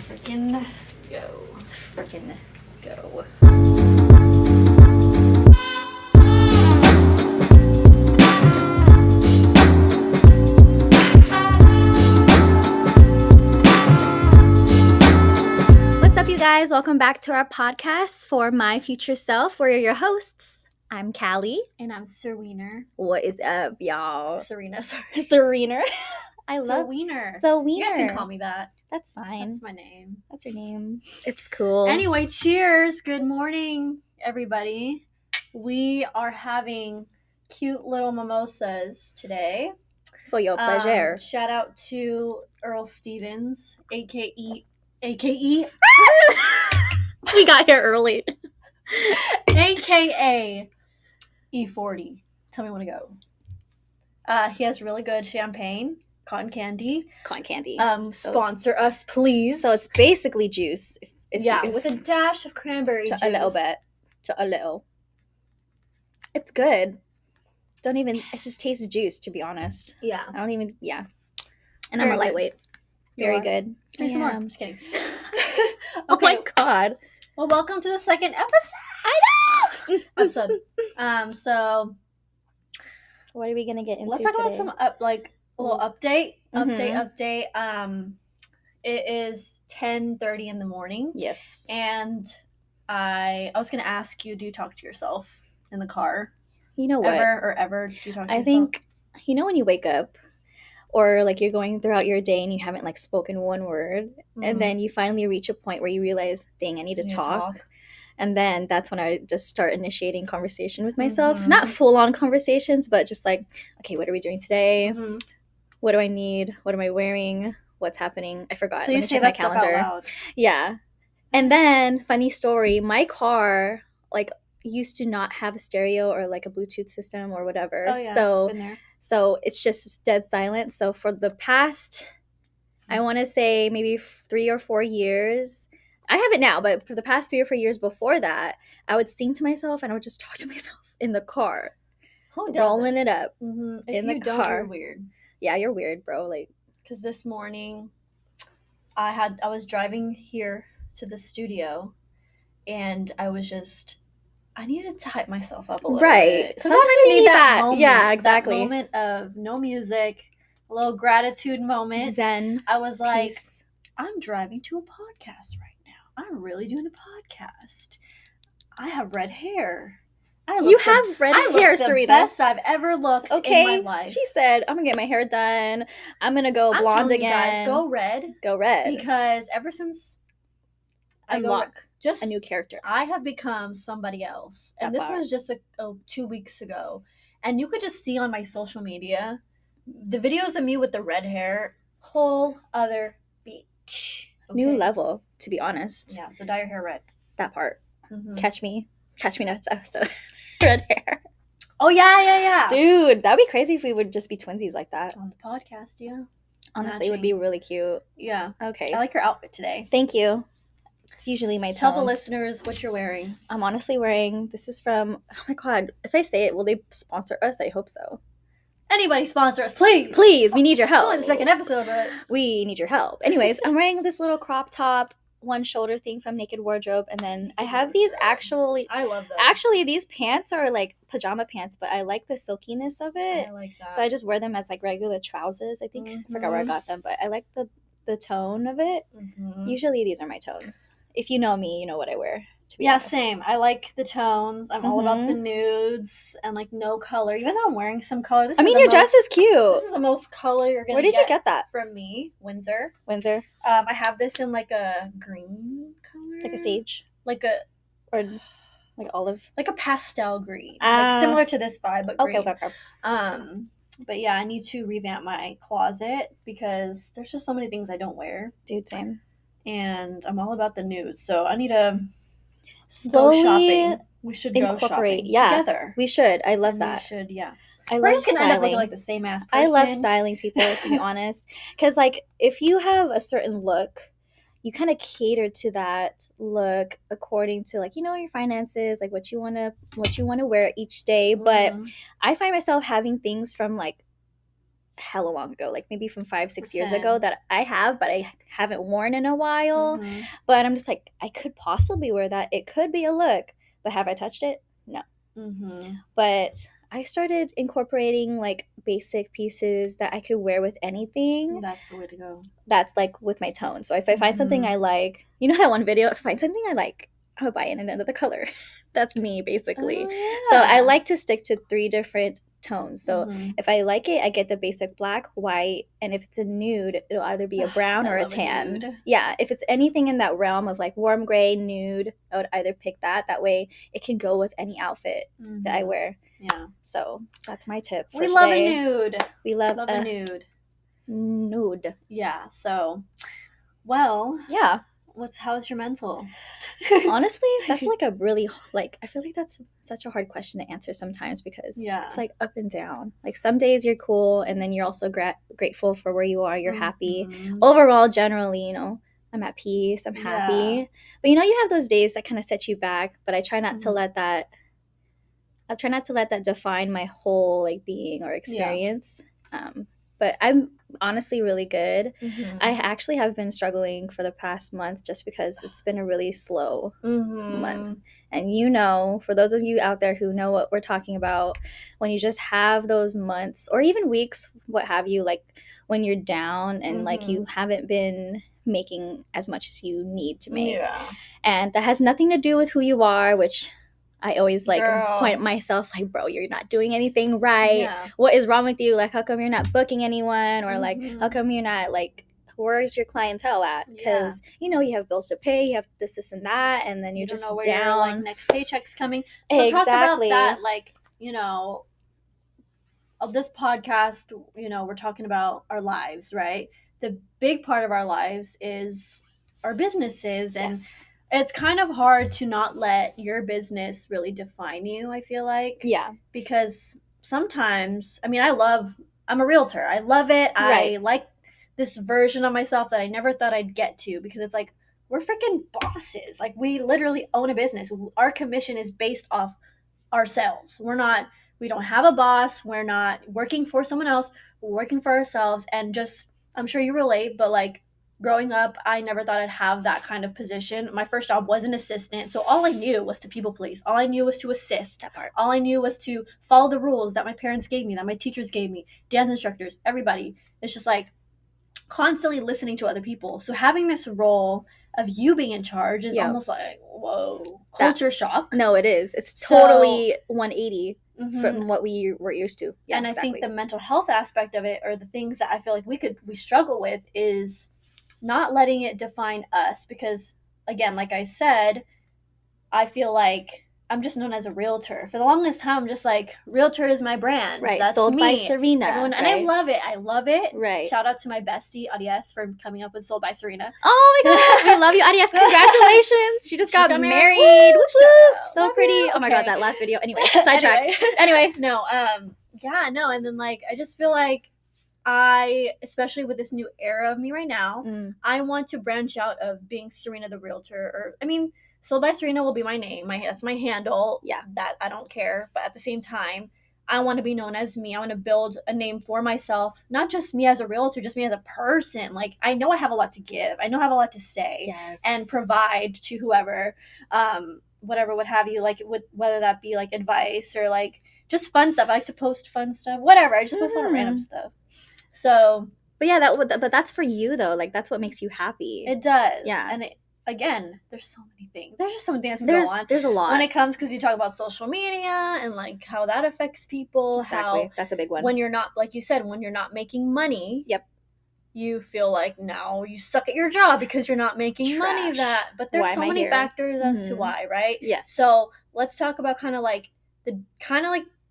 freaking go. Let's freaking go. What's up, you guys? Welcome back to our podcast for My Future Self. We're your hosts. I'm Callie. And I'm Serena. What is up, y'all? Serena, sorry. Serena. I love Wiener. Wiener. You guys can call me that. That's fine. That's my name. That's your name. It's cool. Anyway, cheers. Good morning, everybody. We are having cute little mimosas today. For your pleasure. Shout out to Earl Stevens, AKA We got here early. AKA E40. Tell me when to go. He has really good champagne, cotton candy. Cotton candy. Sponsor us, please. So it's basically juice. With a dash of cranberry juice. A little bit. A little. It's good. It just tastes juice, to be honest. Yeah. And Very I'm a good. lightweight. Very good. Drink some more. I'm just kidding. Oh my God. Well, welcome to the second episode. I know. Episode. So What are we gonna get into let's talk today? about some little update. Mhm. Update. It is 10:30 in the morning. Yes. And I was gonna ask you, do you talk to yourself in the car? You know what? Ever do you talk to yourself? I think, when you wake up or like you're going throughout your day and you haven't like spoken one word and then you finally reach a point where you realize, dang, I need to talk. And then that's when I just start initiating conversation with myself. Not full-on conversations, but just like, okay, what are we doing today? What do I need? What am I wearing? What's happening? I forgot. So you say that stuff out loud. Yeah. And then, funny story, my car, like, used to not have a stereo or like a Bluetooth system or whatever. Oh, yeah. Been there. So it's just dead silent. So for the past, I want to say maybe 3 or 4 years, I have it now, but for the past 3 or 4 years before that, I would sing to myself and I would just talk to myself in the car. Who does rolling it up in in the the car. car. You're weird. Yeah, you're weird, bro. Like, because this morning I was driving here to the studio and I needed to hype myself up a little bit. Sometimes you need that moment. Yeah, exactly. That moment of no music, a little gratitude moment. Zen. I was like, peace. I'm driving to a podcast right now. I'm really doing a podcast. I have red hair. You have red hair, Serena. Best I've ever looked in my life. She said, I'm gonna get my hair done. I'm gonna go blonde again. You guys, go red. Go red. Because ever since unlock a new character, I have become somebody else. And this was just 2 weeks ago. And you could just see on my social media the videos of me with the red hair, whole other bitch. Okay? New level, to be honest. Yeah, so dye your hair red. That part. Catch me next episode. Red hair. Oh yeah. Dude, that'd be crazy if we would just be twinsies like that. On the podcast, yeah. Honestly, it would be really cute. Yeah. Okay. I like your outfit today. Thank you. It's usually my tones. Tell the listeners what you're wearing. I'm honestly wearing, this is from, oh my God, if I say it, will they sponsor us? I hope so. Anybody sponsor us, please. Please, we need your help. It's only the second episode, but we need your help. Anyways, I'm wearing this little crop top, one shoulder thing from Naked Wardrobe, and then I have these I love those. Actually, these pants are like pajama pants, but I like the silkiness of it. I like that. So I just wear them as like regular trousers. I think I forgot where I got them, but I like the tone of it. Usually these are my tones. If you know me, you know what I wear. To be honest. Same. I like the tones. I'm all about the nudes and like no color. Even though I'm wearing some color. Your dress is cute. This is the most color you're gonna. Where did you get that from? Me, Windsor. I have this in like a green color, like a sage, or like olive, like a pastel green, like similar to this vibe, but green. Okay. But yeah, I need to revamp my closet because there's just so many things I don't wear. Dude, same. And I'm all about the nudes, so I need to slowly go shopping. We should go shopping together. We should. I love that. We should, yeah. We're just gonna end up looking like the same ass person. I love styling people, to be honest, because like if you have a certain look, you kind of cater to that look according to like your finances, like what you want to wear each day. But I find myself having things from like hella long ago, like maybe from 5-6 years ago, that I have, but I haven't worn in a while. But I'm just like, I could possibly wear that. It could be a look, but have I touched it? No. But I started incorporating like basic pieces that I could wear with anything. That's the way to go. That's like with my tone. So if I find something I like, you know that one video, if I find something I like, I would buy it in another color. That's me, basically. So I like to stick to 3 different tones. So if I like it, I get the basic black, white, and if it's a nude, it'll either be a brown or a tan. Yeah, if it's anything in that realm of like warm gray, nude, I would either pick that. That way it can go with any outfit that I wear. Yeah. So that's my tip for today. Love a nude. We love a nude. Nude. Yeah. So, well. Yeah. How's your mental? Honestly, that's like a really, like, I feel like that's such a hard question to answer sometimes, because it's like up and down. Like some days you're cool, and then you're also grateful for where you are. You're happy. Overall, generally, you know, I'm at peace. I'm happy. But you know, you have those days that kind of set you back. But I try not to let that. I try not to let that define my whole like being or experience. But I'm honestly really good. I actually have been struggling for the past month just because it's been a really slow month. And you know, for those of you out there who know what we're talking about, when you just have those months or even weeks, what have you, like when you're down and like you haven't been making as much as you need to make. And that has nothing to do with who you are, which I always like point at myself like, bro, you're not doing anything right. What is wrong with you? Like, how come you're not booking anyone? Or like, how come you're not like, where's your clientele at? Because you know, you have bills to pay, you have this and that, and then you're just don't know where down. Your, like, next paycheck's coming. So talk about that, like, you know, of this podcast, you know, we're talking about our lives, right? The big part of our lives is our businesses, and it's kind of hard to not let your business really define you, I feel like. Yeah. Because sometimes, I mean, I'm a realtor. I love it. I like this version of myself that I never thought I'd get to, because it's like, we're freaking bosses. Like, we literally own a business. Our commission is based off ourselves. We don't have a boss. We're not working for someone else. We're working for ourselves. And just, I'm sure you relate, but like, growing up, I never thought I'd have that kind of position. My first job was an assistant, so all I knew was to people please. All I knew was to assist. That part. All I knew was to follow the rules that my parents gave me, that my teachers gave me, dance instructors, everybody. It's just like constantly listening to other people. So having this role of you being in charge is almost like, whoa, culture shock. No, it is. It's totally 180 from what we were used to. Yeah, and I think the mental health aspect of it, or the things that I feel like we struggle with, is not letting it define us, because again, like I said, I feel like I'm just known as a realtor. For the longest time, I'm just like, realtor is my brand. Right. That's Sold me. by Serena. Everyone, and I love it. I love it. Right. Shout out to my bestie, Adias, for coming up with Sold by Serena. Oh my God. We love you, Adias. Congratulations. She just got married. Woo, so love pretty. You. Oh my God, that last video. Anyway, sidetrack. Anyway. No, yeah, no. And then like, I just feel like especially with this new era of me right now, I want to branch out of being Serena the realtor, or, I mean, Sold by Serena will be my name. That's my handle. Yeah. That I don't care. But at the same time, I want to be known as me. I want to build a name for myself. Not just me as a realtor, just me as a person. Like, I know I have a lot to give. I know I have a lot to say and provide to whoever, whatever, what have you. Like, whether that be like advice or like just fun stuff. I like to post fun stuff. Whatever. I just post a lot of random stuff. So. But yeah, but that's for you though. Like, that's what makes you happy. It does. Yeah. And again, there's so many things. There's just so many things that can go on. There's a lot. When it comes, because you talk about social media and like how that affects people. Exactly. That's a big one. When you're not, like you said, when you're not making money. Yep. You feel like now you suck at your job because you're not making money but there's so many factors as to why, right? Yes. So let's talk about kind of like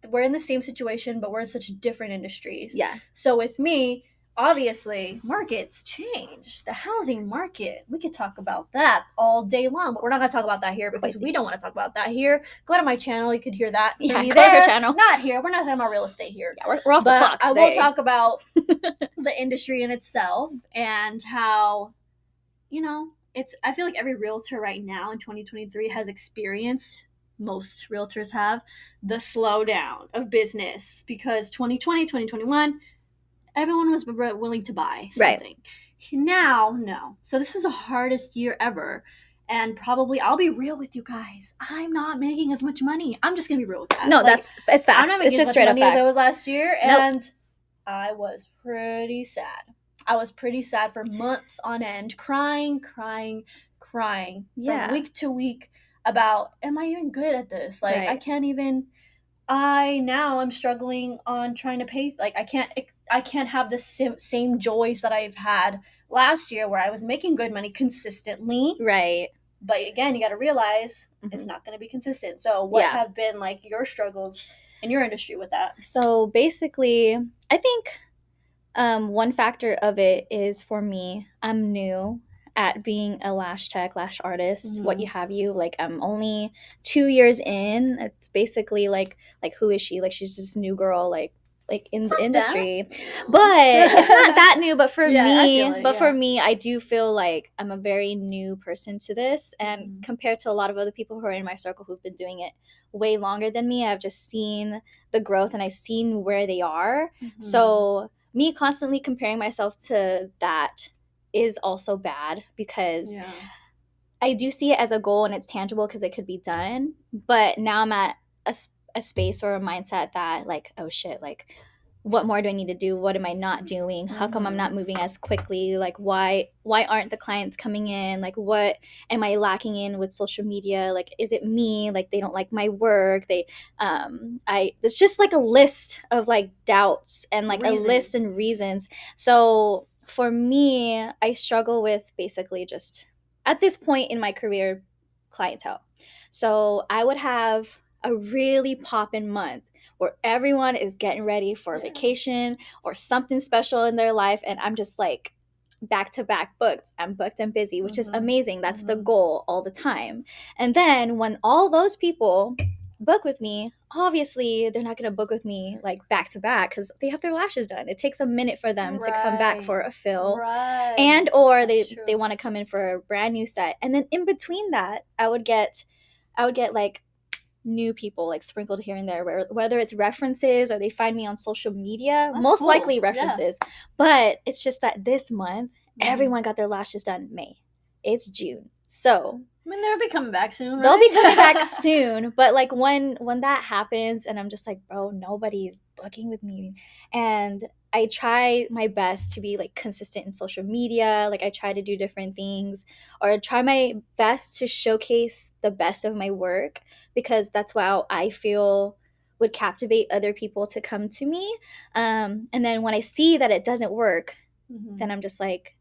we're in the same situation, but we're in such different industries. Yeah. So with me, obviously, markets change. The housing market, we could talk about that all day long, but we're not going to talk about that here because we don't want to talk about that here. Go to my channel. You could hear that. Yeah, go to your channel. Not here. We're not talking about real estate here. Yeah, we're off the clock today. I will talk about the industry in itself and how, you know, I feel like every realtor right now in 2023 has experienced, most realtors have, the slowdown of business, because 2020, 2021, everyone was willing to buy something. Right. Now, no. So this was the hardest year ever. And probably, I'll be real with you guys, I'm not making as much money. I'm just going to be real with that. No, it's facts. I'm not making as much money as I was last year. And I was pretty sad. I was pretty sad for months on end, crying from week to week about, am I even good at this? Like, right. I can't even... now I'm struggling on trying to pay. Like, I can't have the same joys that I've had last year where I was making good money consistently. Right. But again, you got to realize it's not going to be consistent. So what have been like your struggles in your industry with that? So basically, I think one factor of it is, for me, I'm new at being a lash tech, lash artist, what you have you. Like, I'm only 2 years in. It's basically like who is she? Like, she's this new girl, like in the industry. But it's not that new. But for me, I do feel like I'm a very new person to this. And compared to a lot of other people who are in my circle who've been doing it way longer than me, I've just seen the growth and I've seen where they are. So me constantly comparing myself to that is also bad, because I do see it as a goal and it's tangible because it could be done. But now I'm at a space or a mindset that, like, oh shit, like, what more do I need to do? What am I not doing? How come I'm not moving as quickly? Like, why aren't the clients coming in? Like, what am I lacking in with social media? Like, is it me? Like, they don't like my work. It's just like a list of like doubts and like a list and reasons. So for me, I struggle with basically just, at this point in my career, clientele. So I would have a really poppin' month where everyone is getting ready for a vacation or something special in their life, and I'm just like back to back booked. I'm booked and busy, which is amazing. That's the goal all the time. And then when all those people book with me, obviously they're not going to book with me like back to back because they have their lashes done. It takes a minute for them to come back for a fill, and or they want to come in for a brand new set. And then in between that, I would get like new people like sprinkled here and there, whether it's references or they find me on social media. That's most likely references. But it's just that this month everyone got their lashes done May. It's June, so I mean, they'll be coming back soon, right? They'll be coming back soon. But like when that happens and I'm just like, bro, nobody's booking with me. And I try my best to be like consistent in social media. Like, I try to do different things, or I try my best to showcase the best of my work, because that's what I feel would captivate other people to come to me. And then when I see that it doesn't work, then I'm just like,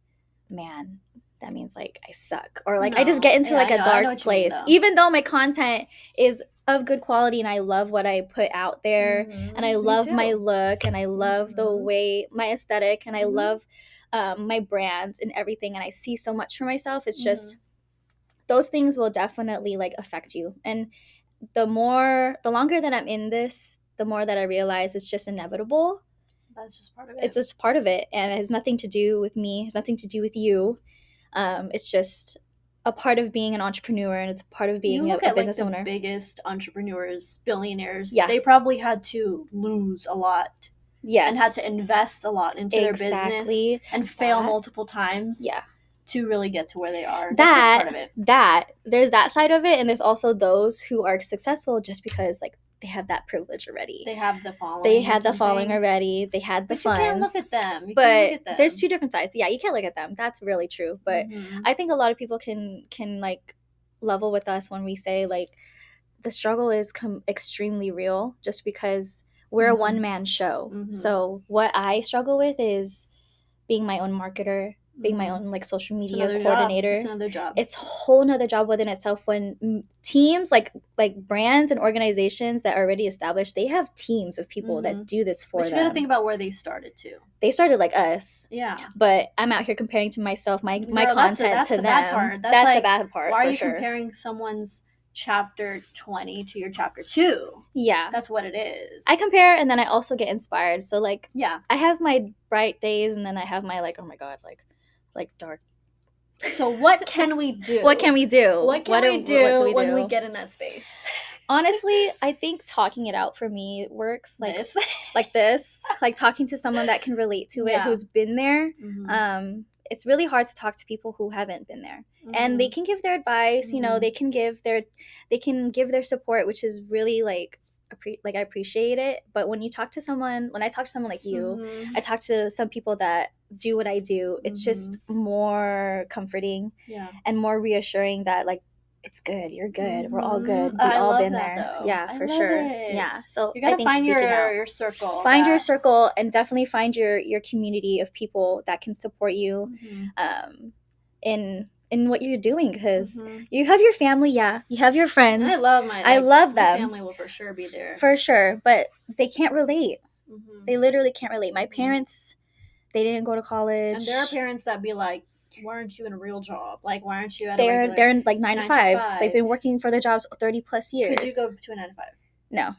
man, that means like I suck, or like I just get into like a dark place, even though my content is of good quality and I love what I put out there, and I love my look, and I love the way my aesthetic, and I love my brand and everything, and I see so much for myself. It's just those things will definitely like affect you. And the longer that I'm in this, the more that I realize it's just inevitable. That's just part of it. It's just part of it, and it has nothing to do with me. It has nothing to do with you. It's just a part of being an entrepreneur, and it's part of being a business owner. The biggest entrepreneurs, billionaires, they probably had to lose a lot. Yes. And had to invest a lot into their business and fail multiple times. Yeah. To really get to where they are. That's just part of it. There's that side of it, and there's also those who are successful just because like they have that privilege already. They have the following. They had the following already. They had the funds. You can't look at them. There's two different sides. Yeah, you can't look at them. That's really true. But I think a lot of people can like level with us when we say like the struggle is extremely real, just because we're a one-man show. So what I struggle with is being my own marketer, being my own like social media coordinator. It's another job. It's a whole nother job within itself. When teams like brands and organizations that are already established, they have teams of people that do this for them. You gotta think about where they started too. They started like us. Yeah. But I'm out here comparing to myself, my content that's to the them. Bad part. That's like, the bad part. Why are you comparing someone's chapter 20 to your chapter 2? Yeah. That's what it is. I compare, and then I also get inspired. So like, yeah, I have my bright days, and then I have my like, oh my God, like dark. So what can we do? What can we do? What can we do when we get in that space? Honestly, I think talking it out for me works like this, like talking to someone that can relate to it, who's been there. It's really hard to talk to people who haven't been there, and they can give their advice. You know, they can give their support, which is really like I appreciate it. But when I talk to someone like you, I talk to some people that do what I do. It's just more comforting, and more reassuring that like, it's good, you're good, we're all good, we all been there. Though. Yeah, for sure. Yeah, so you gotta find your circle. Find your circle, and definitely find your community of people that can support you in what you're doing, because you have your family, you have your friends. And I love them. My family will for sure be there. For sure, but they can't relate. They literally can't relate. My parents, they didn't go to college. And there are parents that be like, why aren't you in a real job? Like, why aren't you at a regular... They're in like 9 to 5s. They've been working for their jobs 30 plus years. Could you go to a 9 to 5? No.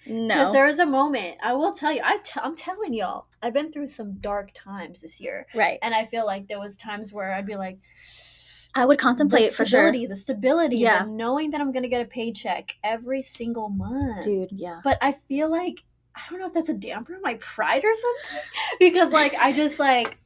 Because there was a moment, I will tell you, I'm telling y'all, I've been through some dark times this year. Right. And I feel like there was times where I'd be like, I would contemplate for sure. The stability, the knowing that I'm going to get a paycheck every single month. Dude, yeah. But I feel like, I don't know if that's a damper on my pride or something. Because like, I just like,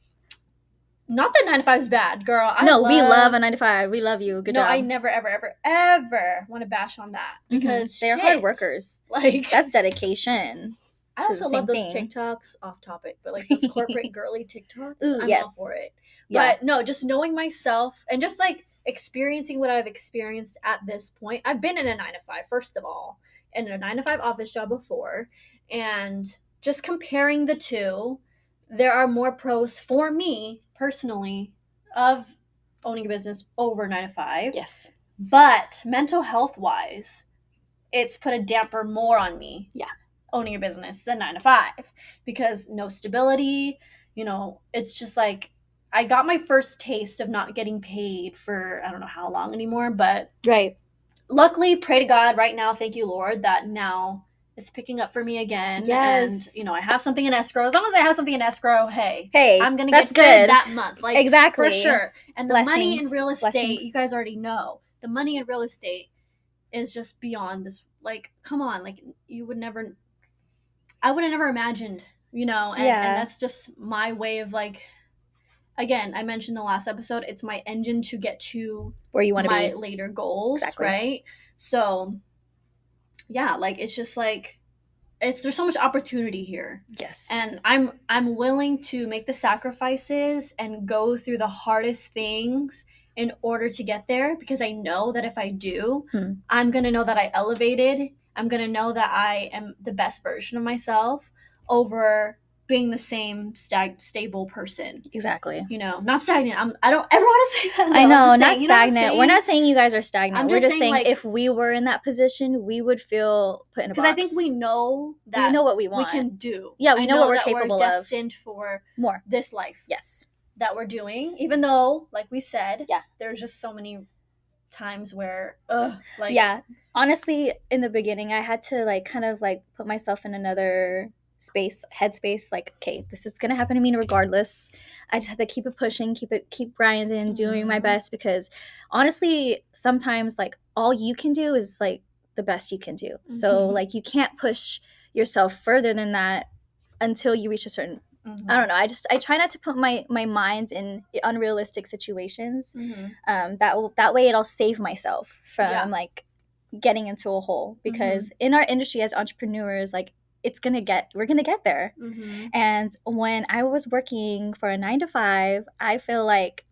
not that 9 to 5 is bad, girl. We love a 9 to 5. We love you. Good job. No, I never, ever, ever, ever want to bash on that, because they're hard workers. Like, that's dedication. I also love those TikToks, off topic, but like those corporate girly TikToks. Ooh, I'm all for it. Yeah. But no, just knowing myself and just like experiencing what I've experienced at this point. I've been in a 9 to 5, first of all, in a 9 to 5 office job before, and just comparing the two, there are more pros for me personally of owning a business over 9 to 5. Yes. But mental health wise, it's put a damper more on me. Yeah. Owning a business than 9 to 5, because no stability, it's just like, I got my first taste of not getting paid for I don't know how long anymore, but right. Luckily, pray to God right now, thank you, Lord, that now it's picking up for me again. Yes. And, I have something in escrow. As long as I have something in escrow, hey, I'm going to get good that month. Like, exactly. For sure. And the money in real estate, you guys already know, the money in real estate is just beyond this. Like, come on. Like, I would have never imagined, and that's just my way of like, again, I mentioned the last episode, it's my engine to get to where you want to be, my later goals, exactly. Right? So, yeah, like, it's just like, there's so much opportunity here. Yes. And I'm willing to make the sacrifices and go through the hardest things in order to get there, because I know that if I do, I'm going to know that I elevated. I'm going to know that I am the best version of myself over being the same stable person. Exactly. Not stagnant. I don't ever want to say that. I know, not stagnant. We're not saying you guys are stagnant. We're just saying like, if we were in that position, we would feel put in a box. Because I think we know that we know what we want. We can do. Yeah, we know what we're capable of. We're destined for more. This life. Yes. That we're doing. Even though, like we said, there's just so many times where, yeah. Honestly, in the beginning, I had to like kind of like put myself in another headspace, like, okay, this is gonna happen to me regardless. I just have to keep it pushing, keep grinding, doing my best, because honestly, sometimes like all you can do is like the best you can do. So like you can't push yourself further than that until you reach a certain I don't know. I try not to put my mind in unrealistic situations. That way it'll save myself from like getting into a hole, because in our industry as entrepreneurs, like we're gonna get there. And when I was working for a 9 to 5, I feel like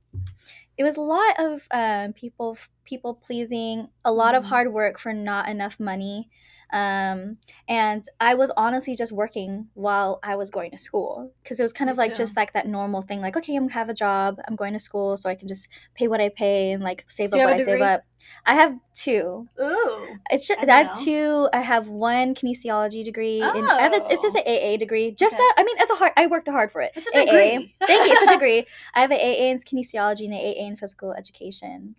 it was a lot of people pleasing, a lot of hard work for not enough money. And I was honestly just working while I was going to school, because it was kind of like just like that normal thing, like, okay, I'm gonna have a job, I'm going to school, so I can just pay what I pay and like save up what I save up. I have 2. Ooh. It's just I have 2. I have 1 kinesiology degree. It's just an AA degree. Just I worked hard for it. It's a degree. Thank you. It's a degree. I have an AA in kinesiology and an AA in physical education.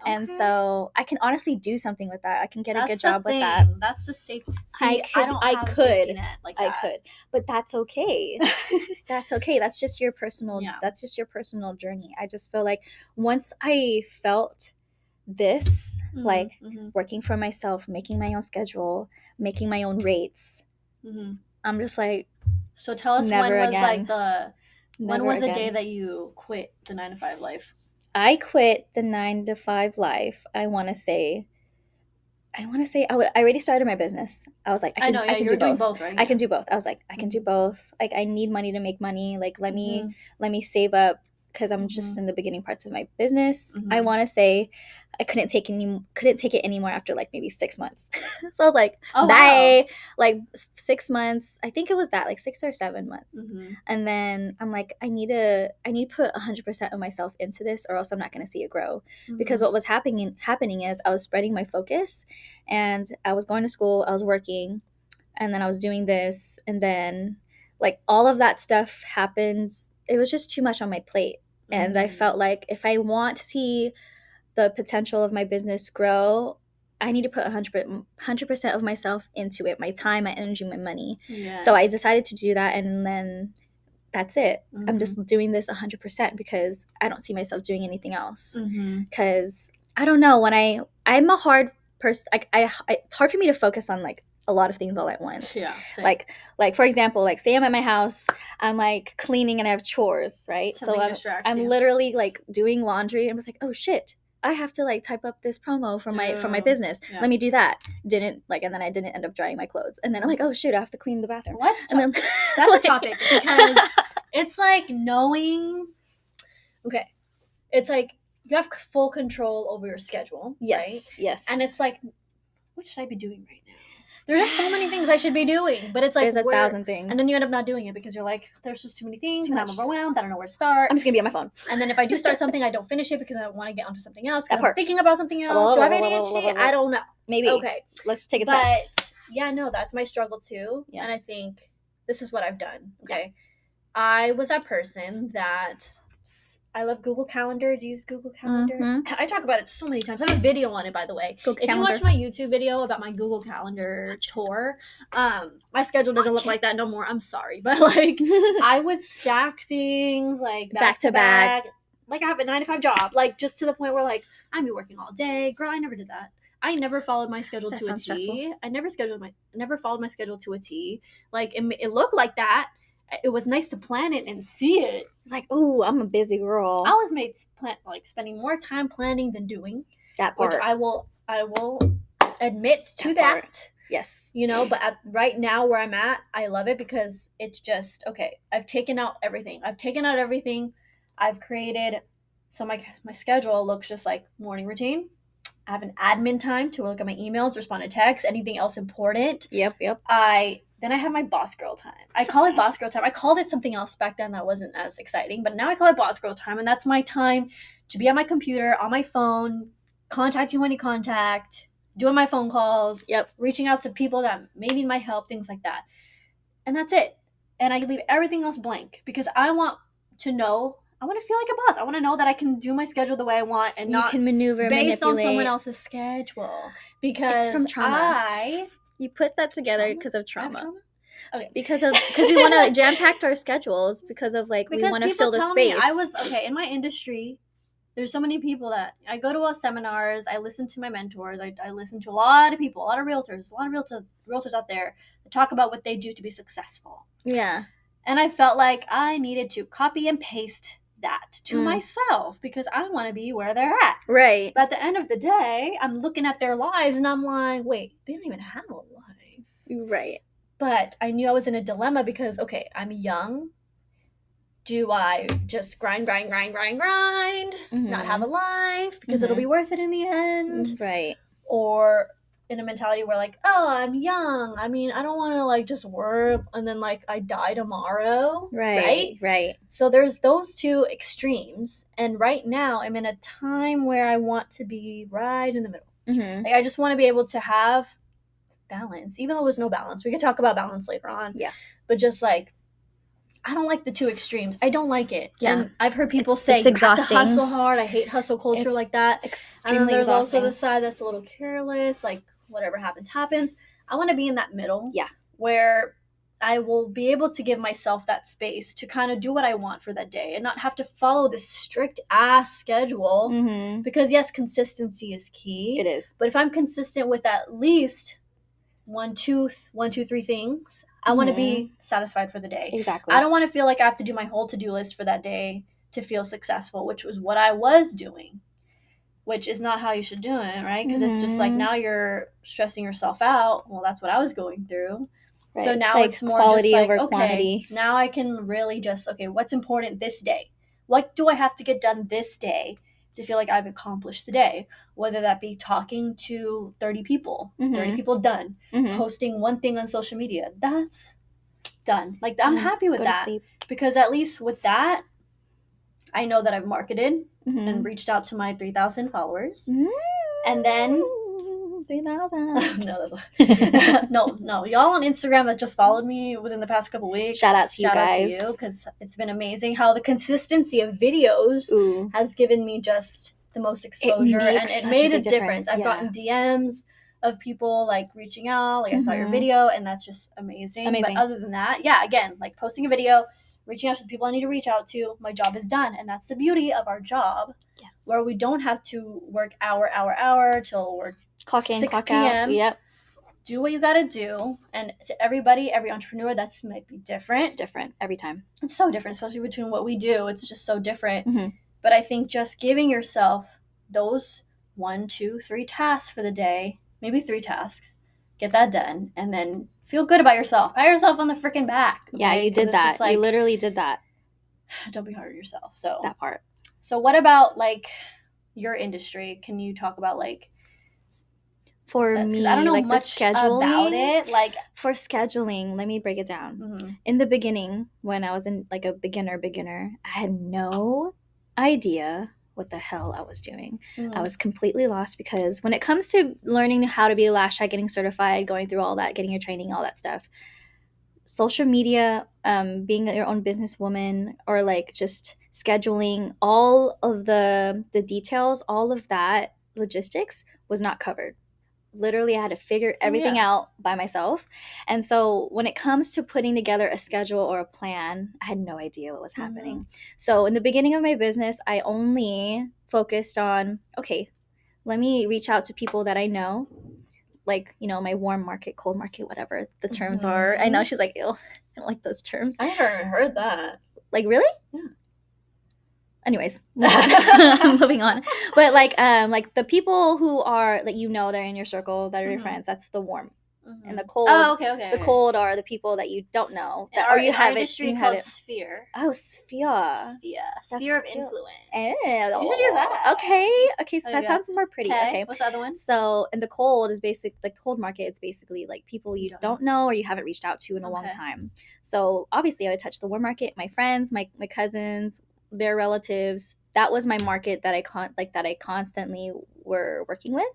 And so I can honestly do something with that. I can get a good job with that. That's the safe. I could, but that's okay. That's okay. That's just your personal. That's just your personal journey. I just feel like once I felt this, like working for myself, making my own schedule, making my own rates, I'm just like, so tell us never when was again. like when Never was the again. day that you quit the 9-to-5 life? I quit the 9-to-5 life. I want to say I already started my business. I was like, I can do both. Both, right? I can do both. I was like, I can do both. Like, I need money to make money. Like, let me save up, because I'm just in the beginning parts of my business. I want to say I couldn't take it anymore after like maybe 6 months. So I was like, bye. Wow. Like 6 months. I think it was that, like 6 or 7 months. And then I'm like, I need to put 100% of myself into this, or else I'm not going to see it grow. Because what was happening is I was spreading my focus, and I was going to school, I was working, and then I was doing this, and then like all of that stuff happened. It was just too much on my plate. And I felt like if I want to see the potential of my business grow, I need to put 100% of myself into it, my time, my energy, my money. Yes. So I decided to do that, and then that's it. I'm just doing this 100% because I don't see myself doing anything else. Because I don't know, when I'm a hard person, it's hard for me to focus on like a lot of things all at once. Yeah. Same. Like for example, like say I'm at my house, I'm like cleaning and I have chores, right? Something so I'm literally like doing laundry. I'm just like, oh shit, I have to like type up this promo for my business. Yeah. Let me do that. And then I didn't end up drying my clothes. And then I'm like, oh shoot, I have to clean the bathroom. That's a topic, because it's like knowing. Okay, it's like you have full control over your schedule. Yes. Right? Yes. And it's like, what should I be doing right now? There's just so many things I should be doing, but it's like there's 1,000 things, and then you end up not doing it because you're like, there's just too many things, and I'm overwhelmed. I don't know where to start. I'm just gonna be on my phone. And then if I do start something, I don't finish it because I want to get onto something else. Because I'm thinking about something else. Do I have ADHD? I don't know. Maybe. Okay, let's take a test. But yeah, no, that's my struggle too. Yeah. And I think this is what I've done. Okay, I was that person that. I love Google Calendar. Do you use Google Calendar? I talk about it so many times. I have a video on it, by the way. If you watch my YouTube video about my Google Calendar tour, my schedule doesn't look like that no more. I'm sorry. But, like, I would stack things, like, back to back. Like, I have a 9-to-5 job. Like, just to the point where, like, I'd be working all day. Girl, I never did that. I never followed my schedule to a T. Stressful. I never followed my schedule to a T. Like, it looked like that. It was nice to plan it and see it. Like, ooh, I'm a busy girl. I was made spending more time planning than doing. That part. Which I will admit to that. Yes. You know, but right now where I'm at, I love it because it's just, okay, I've taken out everything. I've created, so my schedule looks just like morning routine. I have an admin time to look at my emails, respond to texts, anything else important. Yep. Then I have my boss girl time. I call it boss girl time. I called it something else back then that wasn't as exciting, but now I call it boss girl time, and that's my time to be on my computer, on my phone, contacting who I need to contact, doing my phone calls, reaching out to people that may need my help, things like that. And that's it. And I leave everything else blank because I want to feel like a boss. I want to know that I can do my schedule the way I want and not can maneuver, based on someone else's schedule. Because it's from trauma. You put that together because of trauma. Okay. Because we want to jam-pack our schedules because we want to fill the space. In my industry, there's so many people that I go to seminars, I listen to my mentors, I listen to a lot of people, a lot of realtors out there that talk about what they do to be successful. Yeah. And I felt like I needed to copy and paste that to myself because I want to be where they're at. Right. But at the end of the day, I'm looking at their lives and I'm like, wait, they don't even have a life. Right. But I knew I was in a dilemma because, okay, I'm young. Do I just grind, not have a life because it'll be worth it in the end? Right. Or in a mentality where like, oh, I'm young. I mean, I don't want to like just work and then like I die tomorrow. Right. So there's those two extremes. And right now I'm in a time where I want to be right in the middle. Like, I just want to be able to have balance, even though there's no balance. We could talk about balance later on. Yeah. But just like, I don't like the two extremes. I don't like it. Yeah. And I've heard people say, it's exhausting. You have to hustle hard. I hate hustle culture like that. Extremely and there's exhausting. Also the side that's a little careless, like whatever happens. I want to be in that middle. Yeah. Where I will be able to give myself that space to kind of do what I want for that day and not have to follow this strict ass schedule. Mm-hmm. Because yes, consistency is key. It is. But if I'm consistent with at least one, two, three things, I want to be satisfied for the day. Exactly. I don't want to feel like I have to do my whole to-do list for that day to feel successful, which was what I was doing. Which is not how you should do it, right? Because it's just like now you're stressing yourself out. Well, that's what I was going through. Right. So now it's more quality just like, over quantity. Now I can really just, what's important this day? What do I have to get done this day to feel like I've accomplished the day? Whether that be talking to 30 people, 30 people done. Posting one thing on social media, that's done. Like, I'm happy with that. Because at least with that, I know that I've marketed and reached out to my 3,000 followers. And then 3,000. No, that's no. Y'all on Instagram that just followed me within the past couple weeks. Shout out to you guys. Shout out to you, because it's been amazing how the consistency of videos has given me just the most exposure, and it made a difference. I've gotten DMs of people like reaching out, like I saw your video, and that's just amazing. But other than that, again, like posting a video, reaching out to the people I need to reach out to, my job is done. And that's the beauty of our job, where we don't have to work hour till we're clock in, 6 p.m. Yep. Do what you got to do. And to everybody, every entrepreneur, that's might be different. It's different every time. It's so different, especially between what we do. It's just so different. But I think just giving yourself those 1, 2, 3 tasks for the day, maybe 3 tasks, get that done, and then feel good about yourself. Pat yourself on the freaking back. Okay? Yeah, you did that. Like, you literally did that. Don't be hard on yourself. So that part. So what about like your industry? Can you talk about like, for me, I don't know like much about it. Like, for scheduling, let me break it down. In the beginning, when I was in like a beginner, I had no idea what the hell I was doing. I was completely lost, because when it comes to learning how to be a lash tag, getting certified, going through all that, getting your training, all that stuff, social media, being your own businesswoman, or like just scheduling, all of the details, all of that logistics was not covered. Literally, I had to figure everything out by myself. And so when it comes to putting together a schedule or a plan, I had no idea what was happening. So in the beginning of my business, I only focused on, let me reach out to people that I know, like, my warm market, cold market, whatever the terms are. I know she's like, ew, I don't like those terms. I never heard that. Like, really? Yeah. Anyways, moving on. But like the people who are like, they're in your circle, that are your friends, that's the warm. And the cold, the cold are the people that you don't know, that or you have it. You have it. Sphere. Oh, sphere. Sphere of influence. You should use that. Okay. So that sounds more pretty. Okay. What's the other one? So, and the cold is basically like cold market. It's basically like people you don't know or you haven't reached out to in a long time. So obviously, I would touch the warm market. My friends, my cousins, their relatives. That was my market that I constantly were working with,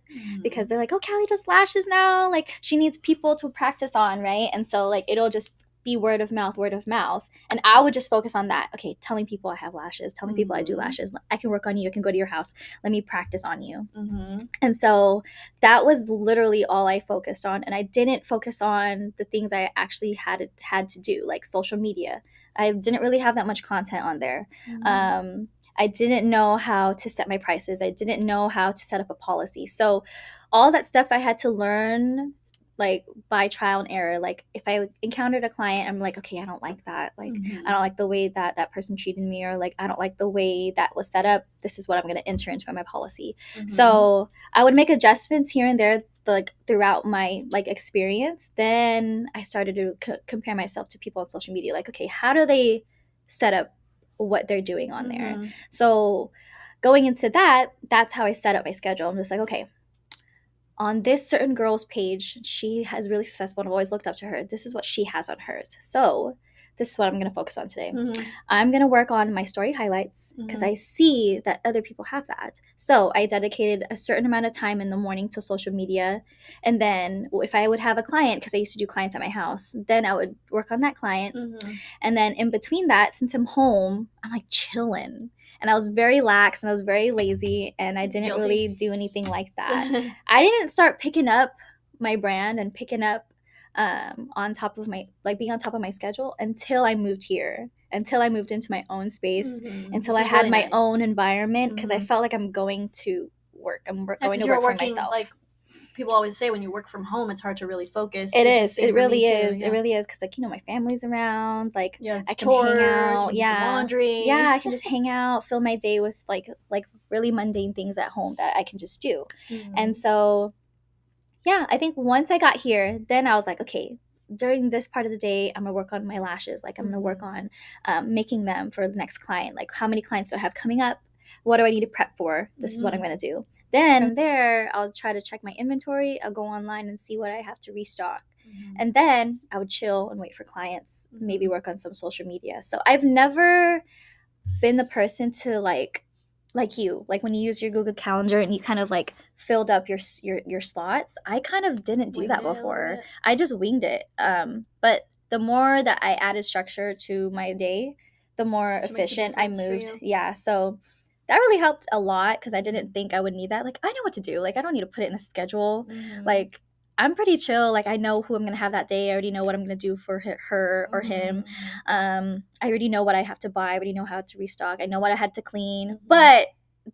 because they're like, oh, Callie does lashes now. Like, she needs people to practice on, right? And so like it'll just be word of mouth. And I would just focus on that. Okay, telling people I have lashes, telling people I do lashes. I can work on you. I can go to your house. Let me practice on you. And so that was literally all I focused on. And I didn't focus on the things I actually had to do, like social media. I didn't really have that much content on there. I didn't know how to set my prices. I didn't know how to set up a policy. So all that stuff I had to learn, like, by trial and error. Like, if I encountered a client, I'm like, okay, I don't like that. Like, I don't like the way that person treated me, or like, I don't like the way that was set up. This is what I'm going to enter into my policy. So I would make adjustments here and there, like, throughout my like experience. Then I started to compare myself to people on social media. Like, okay, how do they set up what they're doing on there? So going into that, that's how I set up my schedule. I'm just like, okay, on this certain girl's page, she is really successful and I've always looked up to her. This is what she has on hers. So this is what I'm going to focus on today. I'm going to work on my story highlights, because I see that other people have that. So I dedicated a certain amount of time in the morning to social media. And then if I would have a client, because I used to do clients at my house, then I would work on that client. And then in between that, since I'm home, I'm like chilling. And I was very lax and I was very lazy, and I didn't really do anything like that. I didn't start picking up my brand and picking up on top of my, like, being on top of my schedule until I moved here, until I moved into my own space, until I had really my own environment, because I felt like I'm going to work. I'm going to work for myself. Like, people always say when you work from home, it's hard to really focus. It is. It really is. It really is. Because, like, you know, my family's around. Like, I can hang out. Yeah. Laundry. Yeah, I can just hang out, fill my day with, like really mundane things at home that I can just do. And so, yeah, I think once I got here, then I was like, okay, during this part of the day, I'm going to work on my lashes. Like, I'm going to work on making them for the next client. Like, how many clients do I have coming up? What do I need to prep for? This is what I'm going to do. Then from there, I'll try to check my inventory. I'll go online and see what I have to restock. And then I would chill and wait for clients, maybe work on some social media. So I've never been the person to like you, like when you use your Google Calendar and you kind of like filled up your slots. I kind of didn't do that before. I just winged it. But the more that I added structure to my day, the more efficient I moved. Yeah. So that really helped a lot because I didn't think I would need that. Like, I know what to do. Like, I don't need to put it in a schedule. Like, I'm pretty chill. Like, I know who I'm going to have that day. I already know what I'm going to do for her or him. I already know what I have to buy. I already know how to restock. I know what I had to clean. But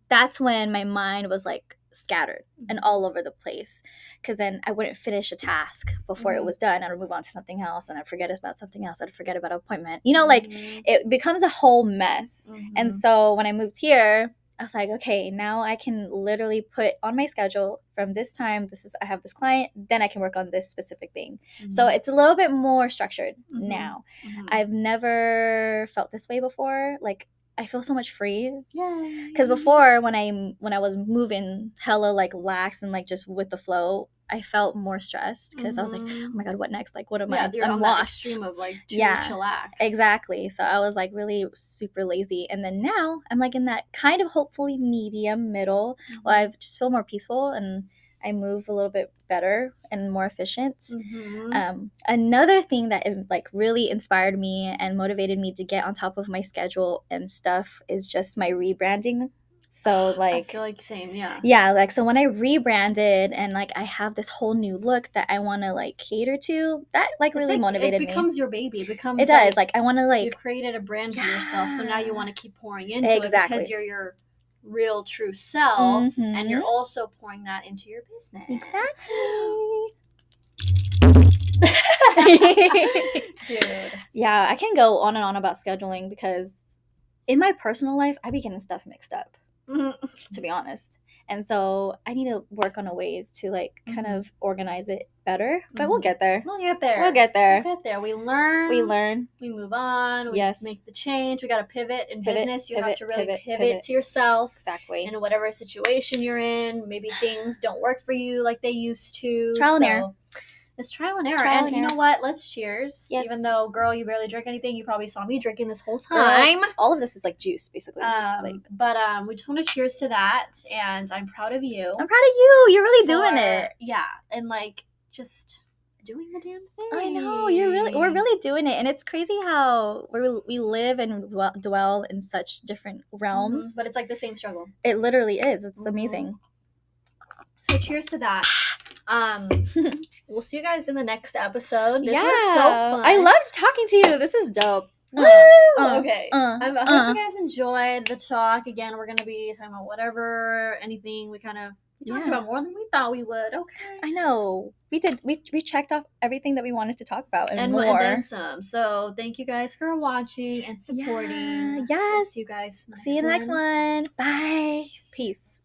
that's when my mind was, like, scattered and all over the place, because then I wouldn't finish a task before it was done. I would move on to something else, and I'd forget about something else. I'd forget about an appointment. You know, like, it becomes a whole mess. And so when I moved here, I was like, okay, now I can literally put on my schedule from this time, I have this client, then I can work on this specific thing. So it's a little bit more structured now. I've never felt this way before. Like, I feel so much free. Yeah. Because before, when I was moving hella like lax and like just with the flow, I felt more stressed because I was like, oh my god, what next? Like, what am I? You're I'm on lost. That extreme of like too chillax. Exactly. So I was like really super lazy, and then now I'm like in that kind of hopefully medium middle. Well, I just feel more peaceful and I move a little bit better and more efficient. Another thing that like really inspired me and motivated me to get on top of my schedule and stuff is just my rebranding. So like, I feel like same, like, so when I rebranded and like I have this whole new look that I want to like cater to, that like really motivated me. It becomes your baby. It becomes, it does, like I want to like, you've created a brand for yourself, so now you want to keep pouring into it because you're your real true self, and you're also pouring that into your business. Dude. Yeah, I can go on and on about scheduling because in my personal life I be getting stuff mixed up, to be honest. And so I need to work on a way to like kind of organize it better. But we'll get there. We'll get there. We learn. We move on. We make the change. We got to pivot in business. You have to really pivot to yourself. Exactly. In whatever situation you're in. Maybe things don't work for you like they used to. Trial and error. It's trial and error. You know what? Let's cheers. Yes. Even though, girl, you barely drink anything, you probably saw me drinking this whole time. All of this is like juice, basically. But we just want to cheers to that, and I'm proud of you. I'm proud of you. You're really doing it. Yeah, and like just doing the damn thing. I know. We're really doing it, and it's crazy how we live and dwell in such different realms. But it's like the same struggle. It literally is. It's amazing. So cheers to that. We'll see you guys in the next episode. This was so fun. I loved talking to you. This is dope. Okay. I hope you guys enjoyed the talk. Again, we're gonna be talking about whatever, anything. We talked about more than we thought we would. Okay. I know. We did. We checked off everything that we wanted to talk about and more. And then some. So thank you guys for watching and supporting. Yes. We'll see you guys. See you in the next one. Bye. Peace.